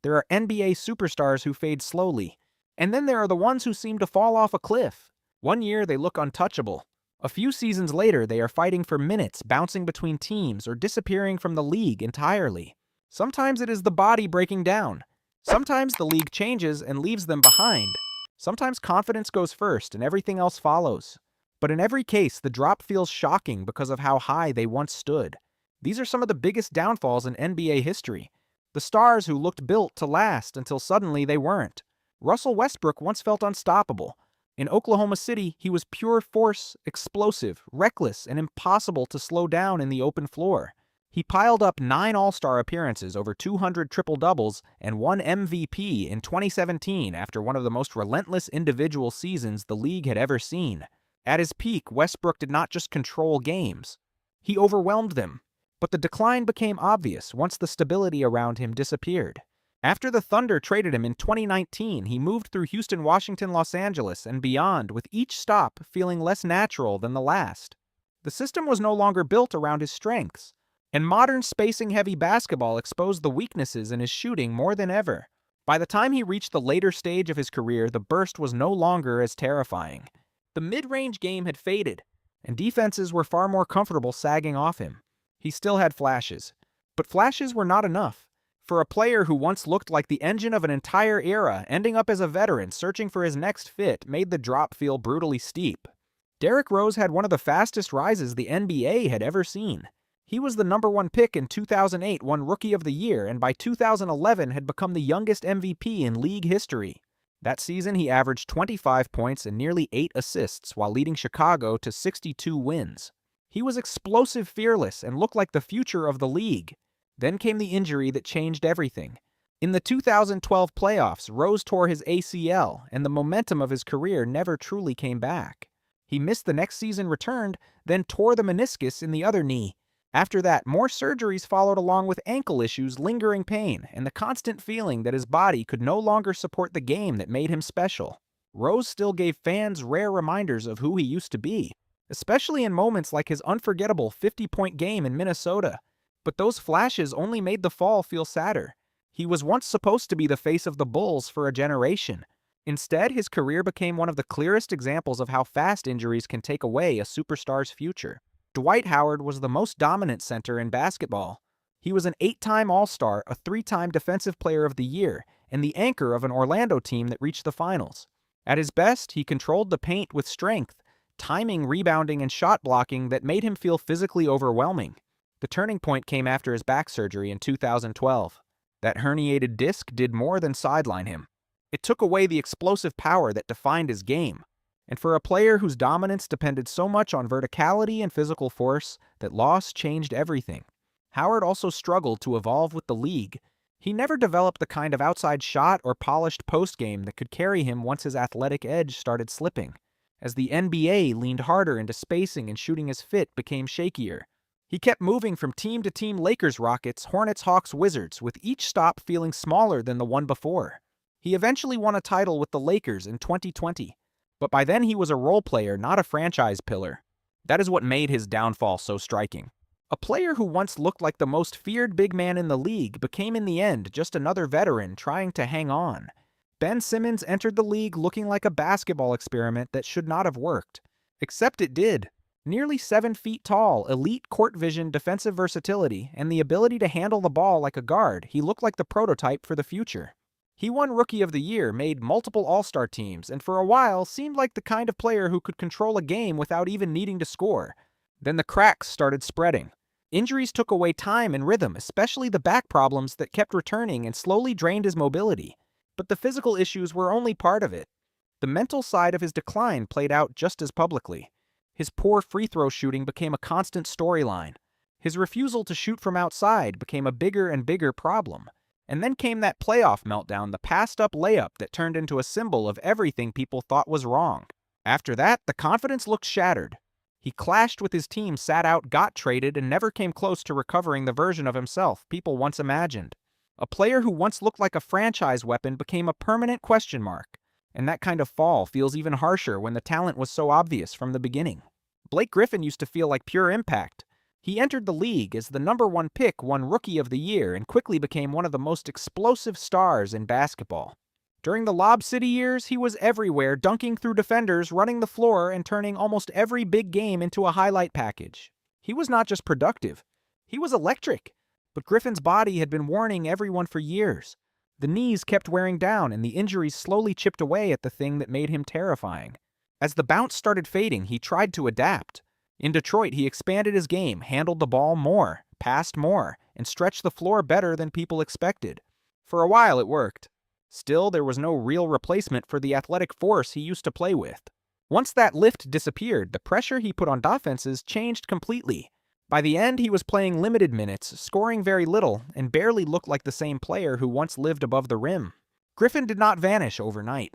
There are NBA superstars who fade slowly. And then there are the ones who seem to fall off a cliff. One year they look untouchable. A few seasons later, they are fighting for minutes, bouncing between teams, or disappearing from the league entirely. Sometimes it is the body breaking down. Sometimes the league changes and leaves them behind. Sometimes confidence goes first and everything else follows. But in every case, the drop feels shocking because of how high they once stood. These are some of the biggest downfalls in NBA history. The stars who looked built to last until suddenly they weren't. Russell Westbrook once felt unstoppable. In Oklahoma City, he was pure force, explosive, reckless, and impossible to slow down in the open floor. He piled up 9 All-Star appearances, over 200 triple-doubles, and won MVP in 2017 after one of the most relentless individual seasons the league had ever seen. At his peak, Westbrook did not just control games. He overwhelmed them. But the decline became obvious once the stability around him disappeared. After the Thunder traded him in 2019, he moved through Houston, Washington, Los Angeles, and beyond, with each stop feeling less natural than the last. The system was no longer built around his strengths, and modern spacing-heavy basketball exposed the weaknesses in his shooting more than ever. By the time he reached the later stage of his career, the burst was no longer as terrifying. The mid-range game had faded, and defenses were far more comfortable sagging off him. He still had flashes, but flashes were not enough. For a player who once looked like the engine of an entire era, ending up as a veteran searching for his next fit made the drop feel brutally steep. Derrick Rose had one of the fastest rises the NBA had ever seen. He was the #1 pick in 2008, won Rookie of the Year, and by 2011 had become the youngest MVP in league history. That season, he averaged 25 points and nearly 8 assists while leading Chicago to 62 wins. He was explosive, fearless, and looked like the future of the league. Then came the injury that changed everything. In the 2012 playoffs, Rose tore his ACL, and the momentum of his career never truly came back. He missed the next season, returned, then tore the meniscus in the other knee. After that, more surgeries followed along with ankle issues, lingering pain, and the constant feeling that his body could no longer support the game that made him special. Rose still gave fans rare reminders of who he used to be, especially in moments like his unforgettable 50-point game in Minnesota. But those flashes only made the fall feel sadder. He was once supposed to be the face of the Bulls for a generation. Instead, his career became one of the clearest examples of how fast injuries can take away a superstar's future. Dwight Howard was the most dominant center in basketball. He was an 8-time All-Star, a 3-time Defensive Player of the Year, and the anchor of an Orlando team that reached the finals. At his best, he controlled the paint with strength, timing, rebounding, and shot blocking that made him feel physically overwhelming. The turning point came after his back surgery in 2012. That herniated disc did more than sideline him. It took away the explosive power that defined his game. And for a player whose dominance depended so much on verticality and physical force, that loss changed everything. Howard also struggled to evolve with the league. He never developed the kind of outside shot or polished post game that could carry him once his athletic edge started slipping. As the NBA leaned harder into spacing and shooting, his fit became shakier. He kept moving from team to team, Lakers, Rockets, Hornets, Hawks, Wizards, with each stop feeling smaller than the one before. He eventually won a title with the Lakers in 2020, but by then he was a role player, not a franchise pillar. That is what made his downfall so striking. A player who once looked like the most feared big man in the league became in the end just another veteran trying to hang on. Ben Simmons entered the league looking like a basketball experiment that should not have worked. Except it did. Nearly 7 feet tall, elite court vision, defensive versatility, and the ability to handle the ball like a guard, he looked like the prototype for the future. He won Rookie of the Year, made multiple All-Star teams, and for a while seemed like the kind of player who could control a game without even needing to score. Then the cracks started spreading. Injuries took away time and rhythm, especially the back problems that kept returning and slowly drained his mobility. But the physical issues were only part of it. The mental side of his decline played out just as publicly. His poor free throw shooting became a constant storyline. His refusal to shoot from outside became a bigger and bigger problem. And then came that playoff meltdown, the passed-up layup that turned into a symbol of everything people thought was wrong. After that, the confidence looked shattered. He clashed with his team, sat out, got traded, and never came close to recovering the version of himself people once imagined. A player who once looked like a franchise weapon became a permanent question mark. And that kind of fall feels even harsher when the talent was so obvious from the beginning. Blake Griffin used to feel like pure impact. He entered the league as the #1 pick, won Rookie of the Year, and quickly became one of the most explosive stars in basketball. During the Lob City years, he was everywhere, dunking through defenders, running the floor, and turning almost every big game into a highlight package. He was not just productive, he was electric. But Griffin's body had been warning everyone for years. The knees kept wearing down, and the injuries slowly chipped away at the thing that made him terrifying. As the bounce started fading, he tried to adapt. In Detroit, he expanded his game, handled the ball more, passed more, and stretched the floor better than people expected. For a while, it worked. Still, there was no real replacement for the athletic force he used to play with. Once that lift disappeared, the pressure he put on defenses changed completely. By the end, he was playing limited minutes, scoring very little, and barely looked like the same player who once lived above the rim. Griffin did not vanish overnight,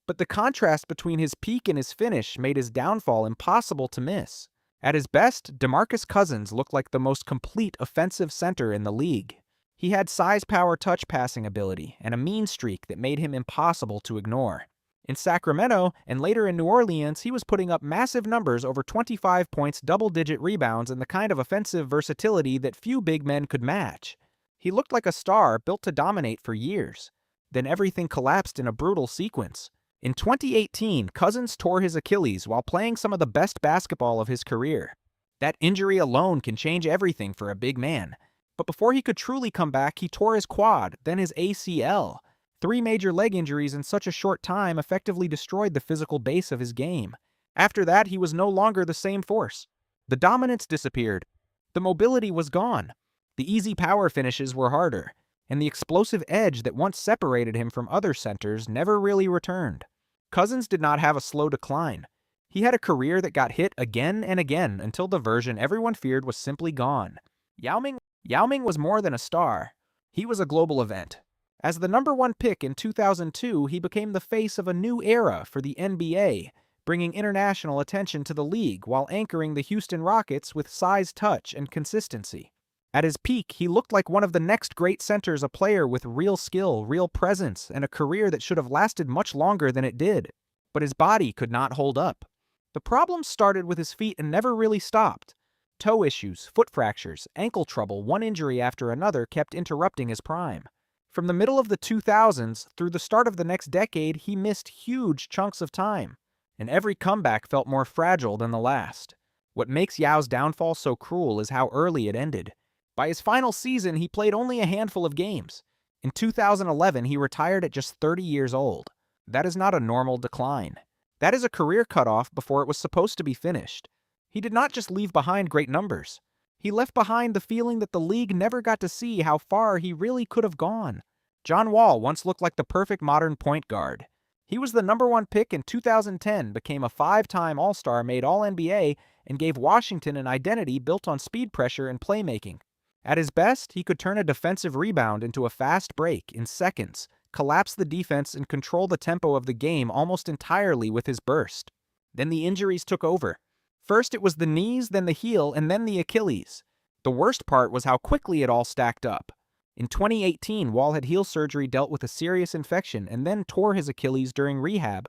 but the contrast between his peak and his finish made his downfall impossible to miss. At his best, DeMarcus Cousins looked like the most complete offensive center in the league. He had size, power, touch passing ability, and a mean streak that made him impossible to ignore. In Sacramento, and later in New Orleans, he was putting up massive numbers, over 25 points, double-digit rebounds, and the kind of offensive versatility that few big men could match. He looked like a star built to dominate for years. Then everything collapsed in a brutal sequence. In 2018, Cousins tore his Achilles while playing some of the best basketball of his career. That injury alone can change everything for a big man. But before he could truly come back, he tore his quad, then his ACL. 3 major leg injuries in such a short time effectively destroyed the physical base of his game. After that, he was no longer the same force. The dominance disappeared. The mobility was gone. The easy power finishes were harder, and the explosive edge that once separated him from other centers never really returned. Cousins did not have a slow decline. He had a career that got hit again and again until the version everyone feared was simply gone. Yao Ming was more than a star. He was a global event. As the #1 pick in 2002, he became the face of a new era for the NBA, bringing international attention to the league while anchoring the Houston Rockets with size, touch, and consistency. At his peak, he looked like one of the next great centers, a player with real skill, real presence, and a career that should have lasted much longer than it did. But his body could not hold up. The problems started with his feet and never really stopped. Toe issues, foot fractures, ankle trouble, one injury after another kept interrupting his prime. From the middle of the 2000s through the start of the next decade, he missed huge chunks of time, and every comeback felt more fragile than the last. What makes Yao's downfall so cruel is how early it ended. By his final season, he played only a handful of games. In 2011, he retired at just 30 years old. That is not a normal decline. That is a career cutoff before it was supposed to be finished. He did not just leave behind great numbers. He left behind the feeling that the league never got to see how far he really could have gone. John Wall once looked like the perfect modern point guard. He was the #1 pick in 2010, became a 5-time All-Star, made All-NBA, and gave Washington an identity built on speed, pressure, and playmaking. At his best, he could turn a defensive rebound into a fast break in seconds, collapse the defense, and control the tempo of the game almost entirely with his burst. Then the injuries took over. First it was the knees, then the heel, and then the Achilles. The worst part was how quickly it all stacked up. In 2018, Wall had heel surgery, dealt with a serious infection, and then tore his Achilles during rehab.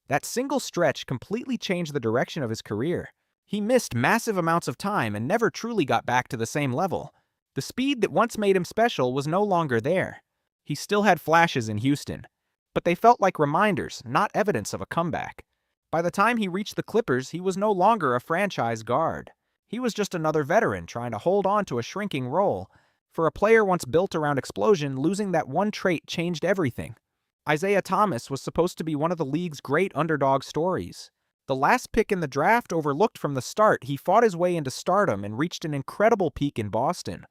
That single stretch completely changed the direction of his career. He missed massive amounts of time and never truly got back to the same level. The speed that once made him special was no longer there. He still had flashes in Houston, but they felt like reminders, not evidence of a comeback. By the time he reached the Clippers, he was no longer a franchise guard. He was just another veteran trying to hold on to a shrinking role. For a player once built around explosion, losing that one trait changed everything. Isaiah Thomas was supposed to be one of the league's great underdog stories. The last pick in the draft, overlooked from the start, he fought his way into stardom and reached an incredible peak in Boston.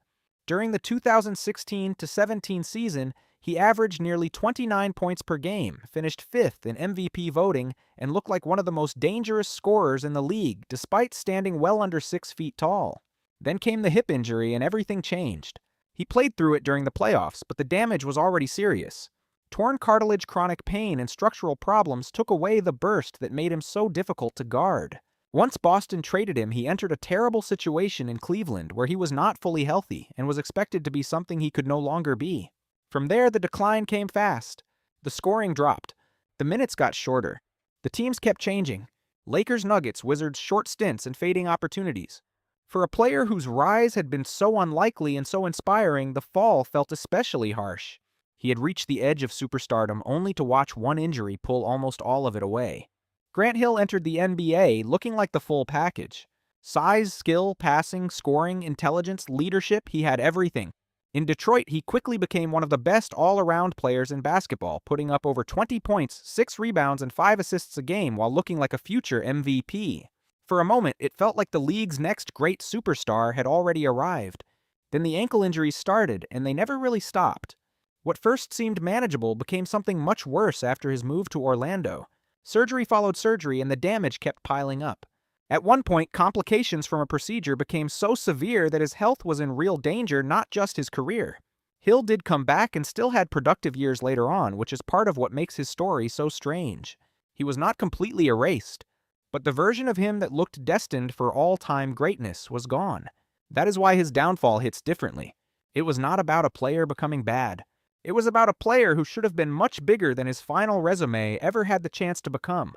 During the 2016-17 season, he averaged nearly 29 points per game, finished 5th in MVP voting, and looked like one of the most dangerous scorers in the league, despite standing well under 6 feet tall. Then came the hip injury and everything changed. He played through it during the playoffs, but the damage was already serious. Torn cartilage, chronic pain, and structural problems took away the burst that made him so difficult to guard. Once Boston traded him, he entered a terrible situation in Cleveland where he was not fully healthy and was expected to be something he could no longer be. From there, the decline came fast. The scoring dropped. The minutes got shorter. The teams kept changing. Lakers, Nuggets, Wizards, short stints and fading opportunities. For a player whose rise had been so unlikely and so inspiring, the fall felt especially harsh. He had reached the edge of superstardom only to watch one injury pull almost all of it away. Grant Hill entered the NBA looking like the full package. Size, skill, passing, scoring, intelligence, leadership, he had everything. In Detroit, he quickly became one of the best all-around players in basketball, putting up over 20 points, 6 rebounds, and 5 assists a game while looking like a future MVP. For a moment, it felt like the league's next great superstar had already arrived. Then the ankle injuries started, and they never really stopped. What first seemed manageable became something much worse after his move to Orlando. Surgery followed surgery, and the damage kept piling up. At one point, complications from a procedure became so severe that his health was in real danger, not just his career. Hill did come back and still had productive years later on, which is part of what makes his story so strange. He was not completely erased, but the version of him that looked destined for all-time greatness was gone. That is why his downfall hits differently. It was not about a player becoming bad. It was about a player who should have been much bigger than his final resume ever had the chance to become.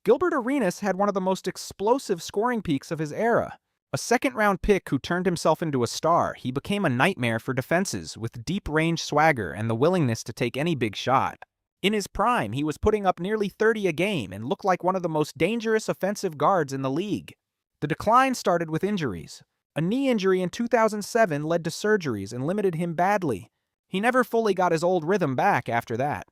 Gilbert Arenas had one of the most explosive scoring peaks of his era. A second-round pick who turned himself into a star, he became a nightmare for defenses with deep-range swagger and the willingness to take any big shot. In his prime, he was putting up nearly 30 a game and looked like one of the most dangerous offensive guards in the league. The decline started with injuries. A knee injury in 2007 led to surgeries and limited him badly. He never fully got his old rhythm back after that.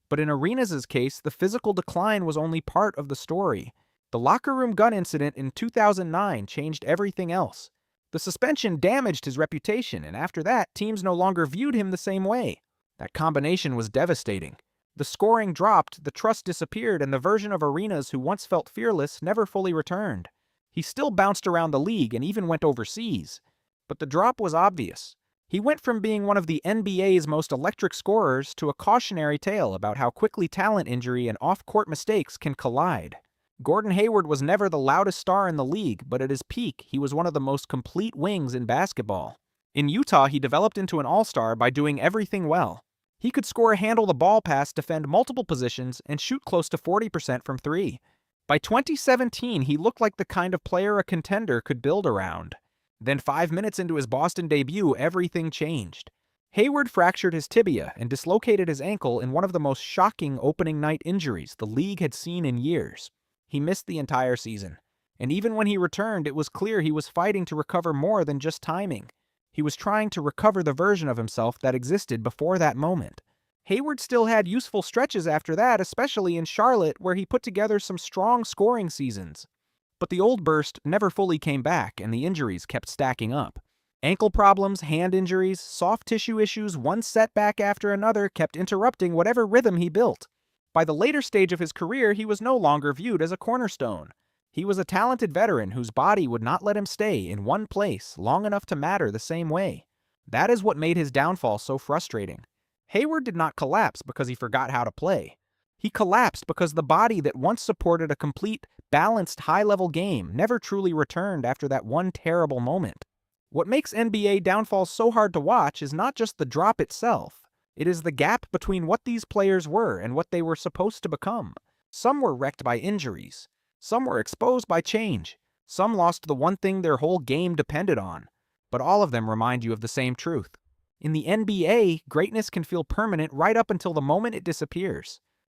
But in Arenas' case, the physical decline was only part of the story. The locker room gun incident in 2009 changed everything else. The suspension damaged his reputation, and after that, teams no longer viewed him the same way. That combination was devastating. The scoring dropped, the trust disappeared, and the version of Arenas who once felt fearless never fully returned. He still bounced around the league and even went overseas. But the drop was obvious. He went from being one of the NBA's most electric scorers to a cautionary tale about how quickly talent injury and off-court mistakes can collide. Gordon Hayward was never the loudest star in the league, but at his peak, he was one of the most complete wings in basketball. In Utah, he developed into an all-star by doing everything well. He could score a handle-the-ball pass, defend multiple positions, and shoot close to 40% from three. By 2017, he looked like the kind of player a contender could build around. Then 5 minutes into his Boston debut, everything changed. Hayward fractured his tibia and dislocated his ankle in one of the most shocking opening night injuries the league had seen in years. He missed the entire season, and even when he returned, it was clear he was fighting to recover more than just timing. He was trying to recover the version of himself that existed before that moment. Hayward still had useful stretches after that, especially in Charlotte, where he put together some strong scoring seasons. But the old burst never fully came back, and the injuries kept stacking up. Ankle problems, hand injuries, soft tissue issues, one setback after another kept interrupting whatever rhythm he built. By the later stage of his career, he was no longer viewed as a cornerstone. He was a talented veteran whose body would not let him stay in one place long enough to matter the same way. That is what made his downfall so frustrating. Hayward did not collapse because he forgot how to play. He collapsed because the body that once supported a complete, balanced, high-level game never truly returned after that one terrible moment. What makes NBA downfalls so hard to watch is not just the drop itself. It is the gap between what these players were and what they were supposed to become. Some were wrecked by injuries. Some were exposed by change. Some lost the one thing their whole game depended on. But all of them remind you of the same truth. In the NBA, greatness can feel permanent right up until the moment it disappears.